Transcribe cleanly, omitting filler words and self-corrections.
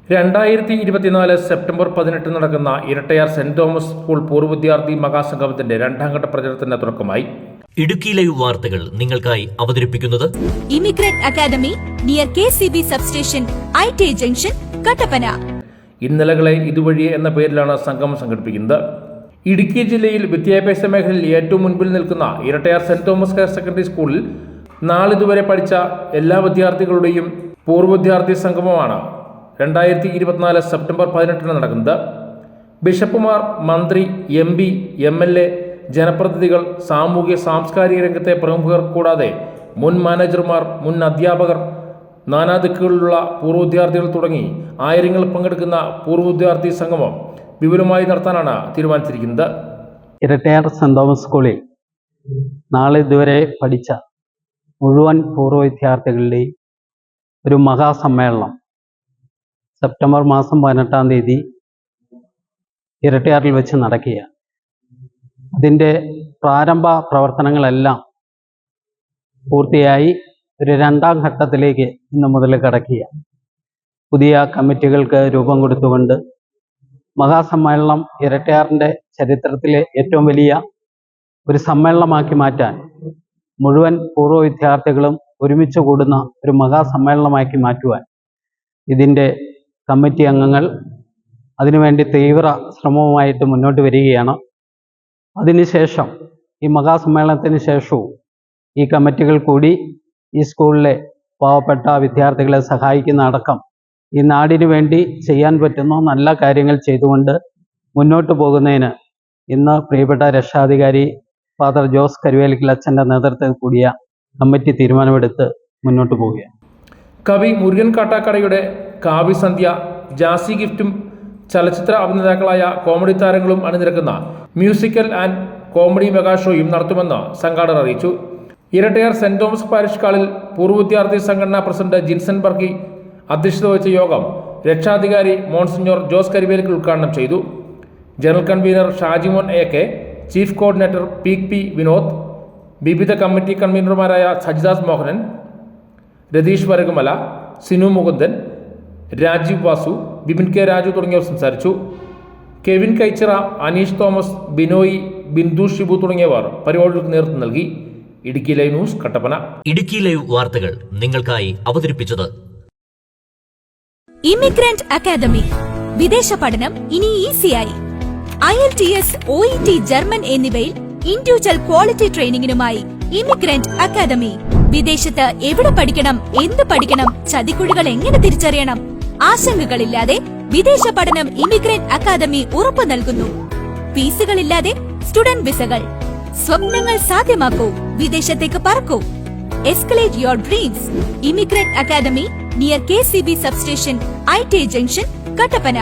2024 September 18 നടക്കുന്ന Irattayar saint Thomas school പൂർവ്വ വിദ്യാർത്ഥി മഹാസംഗമത്തിന്റെ രണ്ടാം ഘട്ട പ്രചരണത്തിന് തുടക്കമായി. ഇടുക്കി ലൈവ് വാർത്തകൾ നിങ്ങൾക്കായി അവതരിപ്പിക്കുന്നത് immigrant academy near KCB substation IT junction Kattappana. ഇന്നലകളെ ഇതുവഴി എന്ന പേരിലാണ് സംഗമം സംഘടിപ്പിക്കുന്നത്. ഇടുക്കി ജില്ലയിൽ വിദ്യാഭ്യാസ മേഖലയിൽ ഏറ്റവും മുൻപിൽ നിൽക്കുന്ന Irattayar saint thomas higher secondary സ്കൂളിൽ നാളിതുവരെ പഠിച്ച എല്ലാ വിദ്യാർത്ഥികളുടെയും പൂർവ്വ വിദ്യാർത്ഥി സംഗമമാണ് 2024 സെപ്റ്റംബർ 18 നടക്കുന്നത്. ബിഷപ്പുമാർ, മന്ത്രി, MP, MLA, ജനപ്രതിനിധികൾ, സാമൂഹ്യ സാംസ്കാരിക രംഗത്തെ പ്രമുഖർ കൂടാതെ മുൻ മാനേജർമാർ, മുൻ അധ്യാപകർ, നാനാദിക്കുകളിലുള്ള പൂർവ്വ വിദ്യാർത്ഥികൾ തുടങ്ങി ആയിരങ്ങൾ പങ്കെടുക്കുന്ന പൂർവ്വ വിദ്യാർത്ഥി സംഗമം വിപുലമായി നടത്താനാണ് തീരുമാനിച്ചിരിക്കുന്നത്. ഇരട്ടയാർ സെന്റ് തോമസ് സ്കൂളിൽ നാളെ ഇതുവരെ പഠിച്ച മുഴുവൻ പൂർവ്വ വിദ്യാർത്ഥികളുടെയും ഒരു മഹാസമ്മേളനം സെപ്റ്റംബർ മാസം 18-ാം തീയതി ഇരട്ടയാറിൽ വെച്ച് നടക്കുക. അതിൻ്റെ പ്രാരംഭ പ്രവർത്തനങ്ങളെല്ലാം പൂർത്തിയായി ഒരു രണ്ടാം ഘട്ടത്തിലേക്ക് ഇന്ന് മുതൽ കടക്കുക. പുതിയ കമ്മിറ്റികൾക്ക് രൂപം കൊടുത്തുകൊണ്ട് മഹാസമ്മേളനം ഇരട്ടയാറിൻ്റെ ചരിത്രത്തിലെ ഏറ്റവും വലിയ ഒരു സമ്മേളനമാക്കി മാറ്റാൻ, മുഴുവൻ പൂർവ്വ വിദ്യാർത്ഥികളും ഒരുമിച്ച് കൂടുന്ന ഒരു മഹാസമ്മേളനമാക്കി മാറ്റുവാൻ ഇതിൻ്റെ കമ്മിറ്റി അംഗങ്ങൾ അതിനുവേണ്ടി തീവ്ര ശ്രമവുമായിട്ട് മുന്നോട്ട് വരികയാണ്. അതിനുശേഷം ഈ മഹാസമ്മേളനത്തിന് ശേഷവും ഈ കമ്മിറ്റികൾ കൂടി ഈ സ്കൂളിലെ പാവപ്പെട്ട വിദ്യാർത്ഥികളെ സഹായിക്കുന്ന അടക്കം ഈ നാടിനു വേണ്ടി ചെയ്യാൻ പറ്റുന്ന നല്ല കാര്യങ്ങൾ ചെയ്തുകൊണ്ട് മുന്നോട്ട് പോകുന്നതിന് ഇന്ന് പ്രിയപ്പെട്ട രക്ഷാധികാരി ഫാദർ ജോസ് കരുവേലിക്കൽ അച്ഛൻ്റെ നേതൃത്വത്തിൽ കൂടിയ കമ്മിറ്റി തീരുമാനമെടുത്ത് മുന്നോട്ട് പോവുകയാണ്. കവി മുരുകൻ കാട്ടാക്കടയുടെ കാവ്യസന്ധ്യ, ജാസി ഗിഫ്റ്റും ചലച്ചിത്ര അഭിനേതാക്കളായ കോമഡി താരങ്ങളും അണിനിരക്കുന്ന മ്യൂസിക്കൽ ആൻഡ് കോമഡി മെഗാ ഷോയും നടത്തുമെന്ന് സംഘാടകർ അറിയിച്ചു. ഇരട്ടയാർ സെന്റ് തോമസ് പാരിഷ് ഹാളിൽ പൂർവ്വ വിദ്യാർത്ഥി സംഘടനാ പ്രസിഡന്റ് ജിൻസൺ ബർക്കി അധ്യക്ഷത വഹിച്ച യോഗം രക്ഷാധികാരി മോൺസിഞ്ഞോർ ജോസ് കരിവേലിക്കൽ ഉദ്ഘാടനം ചെയ്തു. General convener Shajimon AK, chief coordinator P Vinod, വിവിധ കമ്മിറ്റി കൺവീനർമാരായ സജിദാസ് മോഹനൻ, രതീഷ് വരകുമല, സിനു മുകുന്ദൻ, രാജീവ് വാസു, ബിപിൻ K രാജു തുടങ്ങിയവർ സംസാരിച്ചു. കെവിൻ കൈച്ചിറ, അനീഷ് തോമസ്, ബിനോയ്, ബിന്ദു ഷിബു തുടങ്ങിയവർ പരിപാടികൾക്ക് നേതൃത്വം നൽകി. Idukki live news, Kattappana. Idukki live വാർത്തകൾ നിങ്ങൾക്കായി അവതരിപ്പിച്ചത് ഇമിഗ്രന്റ് അക്കാദമി. വിദേശ പഠനം ഇനി ഈസിയായി. IELTS, OET, ജർമ്മൻ എന്നിവയിൽ ഇൻഡിവിജ്വൽ ക്വാളിറ്റി ട്രെയിനിങ്ങിനുമായി ഇമിഗ്രന്റ് അക്കാദമി. വിദേശത്ത് എവിടെ പഠിക്കണം, എന്ത് പഠിക്കണം, ചതിക്കുഴികൾ എങ്ങനെ തിരിച്ചറിയണം, ആശങ്കകളില്ലാതെ വിദേശ പഠനം ഇമിഗ്രന്റ് അക്കാദമി ഉറപ്പു നൽകുന്നു. ഫീസുകളില്ലാതെ സ്റ്റുഡന്റ് വിസകൾ. സ്വപ്നങ്ങൾ സാധ്യമാക്കൂ, വിദേശത്തേക്ക് പറക്കൂ. Escalate your dreams. Immigrant academy near KCB substation IT junction Kattappana.